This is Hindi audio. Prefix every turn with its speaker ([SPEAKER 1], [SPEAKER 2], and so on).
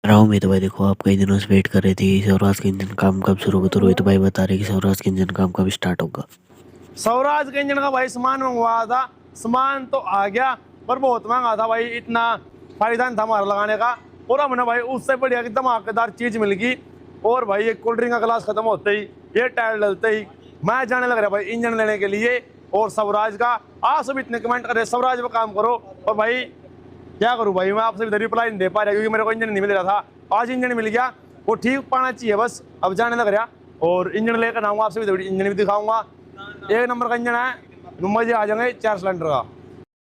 [SPEAKER 1] रहा हूँ मैं तो भाई। देखो आप कई दिनों से वेट कर रहे थे स्वराज का इंजन काम कब शुरू होगा, तो रोहित भाई बता रहे कि स्वराज का इंजन काम कब स्टार्ट होगा।
[SPEAKER 2] स्वराज के इंजन का भाई सामान मंगवाया था, सामान तो आ गया पर बहुत महंगा था भाई, इतना फायदा नहीं था हमारा लगाने का। और हमने भाई उससे बढ़िया की धमाकेदार चीज मिल गई। और भाई ये कोल्ड ड्रिंक का गिलास खत्म होते ही, ये टायर डलते ही मैं जाने लग रहा भाई इंजन लेने के लिए और स्वराज का। आप सब इतने कमेंट करे स्वराज पे काम करो, और भाई क्या करूं भाई, मैं आपसे इधर रिप्लाई नहीं दे पा रहा क्योंकि मेरे को इंजन नहीं मिल रहा था। आज इंजन मिल गया, वो ठीक पाना चाहिए बस। अब जाने लग रहा और इंजन लेकर आऊंगा, आपसे भी इंजन भी दिखाऊंगा। एक नंबर का इंजन है, मजे आ जाएंगे 4 सिलेंडर का।